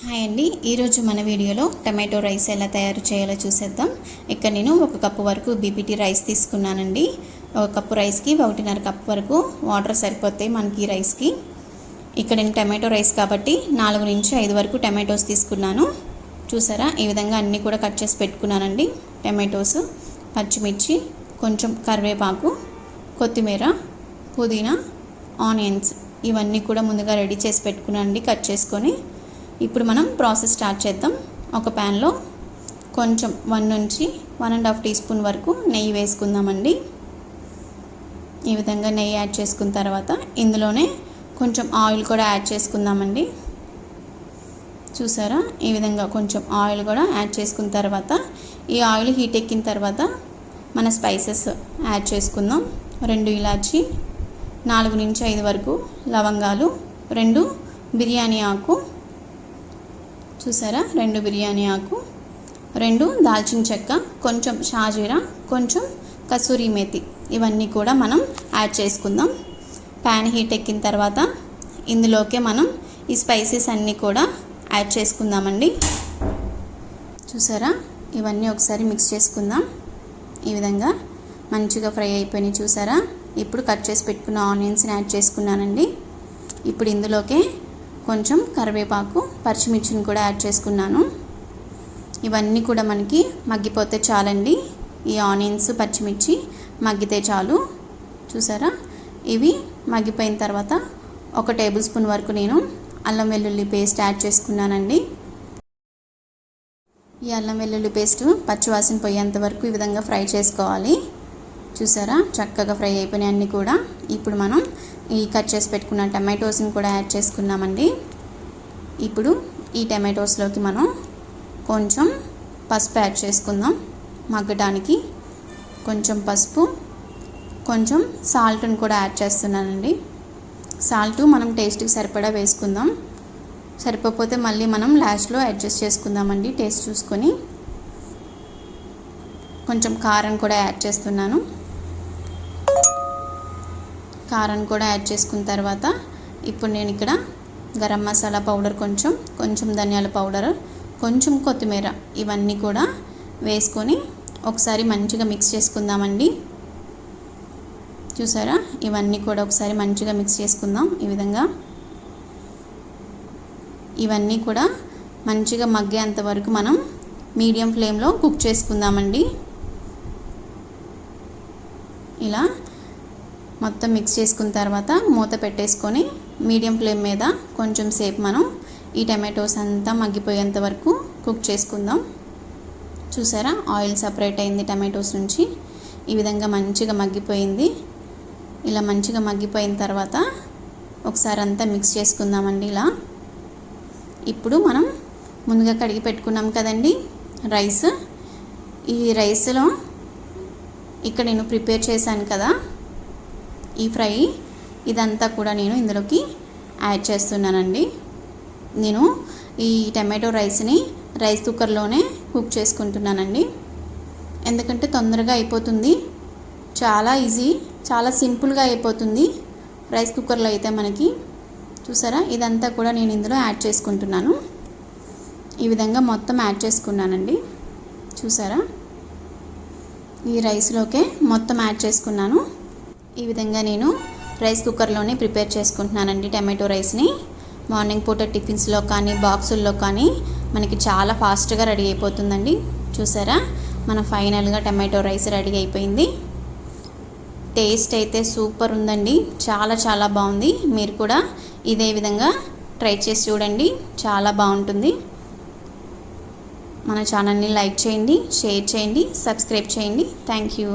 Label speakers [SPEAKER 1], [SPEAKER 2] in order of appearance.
[SPEAKER 1] Hi అండి, ఈరోజు మన వీడియోలో టమాటో రైస్ ఎలా తయారు చేయాలో చూసేద్దాం. ఇక్కడ నేను 1 కప్పు వరకు బీపీటీ రైస్ తీసుకున్నానండి. 1 కప్పు రైస్కి 1.5 కప్పు వరకు వాటర్ సరిపోతాయి మనకి ఈ రైస్కి. ఇక్కడ నేను టమాటో రైస్ కాబట్టి 4 నుంచి 5 వరకు టమాటోస్ తీసుకున్నాను. చూసారా, ఈ విధంగా అన్నీ కూడా కట్ చేసి పెట్టుకున్నానండి. టమాటోస్, పచ్చిమిర్చి, కొంచెం కరివేపాకు, కొత్తిమీర, పుదీనా, ఆనియన్స్ ఇవన్నీ కూడా ముందుగా రెడీ చేసి పెట్టుకున్నానండి కట్ చేసుకొని. ఇప్పుడు మనం ప్రాసెస్ స్టార్ట్ చేద్దాం. ఒక ప్యాన్లో కొంచెం 1 నుంచి 1.5 టీ స్పూన్ వరకు నెయ్యి వేసుకుందామండి. ఈ విధంగా నెయ్యి యాడ్ చేసుకున్న తర్వాత ఇందులోనే కొంచెం ఆయిల్ కూడా యాడ్ చేసుకుందామండి. చూసారా, ఈ విధంగా కొంచెం ఆయిల్ కూడా యాడ్ చేసుకున్న తర్వాత ఈ ఆయిల్ హీట్ ఎక్కిన తర్వాత మన స్పైసెస్ యాడ్ చేసుకుందాం. 2 ఇలాచి, 4 నుంచి 5 వరకు లవంగాలు, 2 బిర్యానీ ఆకు, చూసారా 2 బిర్యానీ ఆకు, 2 దాల్చిన చెక్క, కొంచెం షాజీరా, కొంచెం కసూరి మేతి ఇవన్నీ కూడా మనం యాడ్ చేసుకుందాం. ప్యాన్ హీట్ ఎక్కిన తర్వాత ఇందులోకే మనం ఈ స్పైసెస్ అన్నీ కూడా యాడ్ చేసుకుందామండి. చూసారా, ఇవన్నీ ఒకసారి మిక్స్ చేసుకుందాం. ఈ విధంగా మంచిగా ఫ్రై అయిపోయినాయి. చూసారా, ఇప్పుడు కట్ చేసి పెట్టుకున్న ఆనియన్స్ని యాడ్ చేసుకున్నానండి. ఇప్పుడు ఇందులోకే కొంచెం కరివేపాకు, పచ్చిమిర్చిని కూడా యాడ్ చేసుకున్నాను. ఇవన్నీ కూడా మనకి మగ్గిపోతే చాలండి. ఈ ఆనియన్స్, పచ్చిమిర్చి మగ్గితే చాలు. చూసారా, ఇవి మగ్గిపోయిన తర్వాత 1 టేబుల్ స్పూన్ వరకు నేను అల్లం వెల్లుల్లి పేస్ట్ యాడ్ చేసుకున్నానండి. ఈ అల్లం వెల్లుల్లి పేస్ట్ పచ్చివాసన పోయేంత వరకు ఈ విధంగా ఫ్రై చేసుకోవాలి. చూసారా, చక్కగా ఫ్రై అయిపోయినాయి అన్నీ కూడా. ఇప్పుడు మనం ఈ కట్ చేసి పెట్టుకున్న టమాటోస్ని కూడా యాడ్ చేసుకున్నామండి. ఇప్పుడు ఈ టమాటోస్లోకి మనం కొంచెం పసుపు యాడ్ చేసుకుందాం మగ్గడానికి. కొంచెం పసుపు, కొంచెం సాల్ట్ని కూడా యాడ్ చేస్తున్నానండి. సాల్ట్ మనం టేస్ట్కి సరిపడా వేసుకుందాం. సరిపోతే మళ్ళీ మనం లాస్ట్లో అడ్జస్ట్ చేసుకుందామండి టేస్ట్ చూసుకొని. కొంచెం కారం కూడా యాడ్ చేస్తున్నాను. కారం కూడా యాడ్ చేసుకున్న తర్వాత ఇప్పుడు నేను ఇక్కడ గరం మసాలా పౌడర్, కొంచెం ధనియాల పౌడర్, కొంచెం కొత్తిమీర ఇవన్నీ కూడా వేసుకొని ఒకసారి మంచిగా మిక్స్ చేసుకుందామండి. చూసారా, ఇవన్నీ కూడా ఒకసారి మంచిగా మిక్స్ చేసుకుందాం. ఈ విధంగా ఇవన్నీ కూడా మంచిగా మగ్గేంత వరకు మనం మీడియం ఫ్లేమ్లో కుక్ చేసుకుందామండి. ఇలా మొత్తం మిక్స్ చేసుకున్న తర్వాత మూత పెట్టేసుకొని మీడియం ఫ్లేమ్ మీద కొంచెం సేపు మనం ఈ టమాటోస్ అంతా మగ్గిపోయేంత వరకు కుక్ చేసుకుందాం. చూసారా, ఆయిల్ సపరేట్ అయింది టమాటోస్ నుంచి. ఈ విధంగా మంచిగా మగ్గిపోయింది. ఇలా మంచిగా మగ్గిపోయిన తర్వాత ఒకసారి అంతా మిక్స్ చేసుకుందామండి. ఇలా ఇప్పుడు మనం ముందుగా కడిగి పెట్టుకున్నాం కదండి రైస్. ఈ రైస్లో ఇక్కడ నేను ప్రిపేర్ చేశాను కదా ఈ ఫ్రై, ఇదంతా కూడా నేను ఇందులోకి యాడ్ చేస్తున్నానండి. నేను ఈ టమాటో రైస్ని రైస్ కుక్కర్లోనే కుక్ చేసుకుంటున్నానండి. ఎందుకంటే తొందరగా అయిపోతుంది, చాలా ఈజీ, చాలా సింపుల్గా అయిపోతుంది రైస్ కుక్కర్లో అయితే మనకి. చూసారా, ఇదంతా కూడా నేను ఇందులో యాడ్ చేసుకుంటున్నాను. ఈ విధంగా మొత్తం యాడ్ చేసుకున్నానండి. చూసారా, ఈ రైస్లోకే మొత్తం యాడ్ చేసుకున్నాను. ఈ విధంగా నేను రైస్ కుక్కర్లోనే ప్రిపేర్ చేసుకుంటున్నానండి టమాటో రైస్ని. మార్నింగ్ పూట టిఫిన్స్లో కానీ బాక్సుల్లో కానీ మనకి చాలా ఫాస్ట్గా రెడీ అయిపోతుందండి. చూసారా, మన ఫైనల్గా టమాటో రైస్ రెడీ అయిపోయింది. టేస్ట్ అయితే సూపర్ ఉందండి, చాలా బాగుంది. మీరు కూడా ఇదే విధంగా ట్రై చేసి చూడండి, చాలా బాగుంటుంది. మన ఛానల్ని లైక్ చేయండి, షేర్ చేయండి, సబ్స్క్రైబ్ చేయండి. Thank you.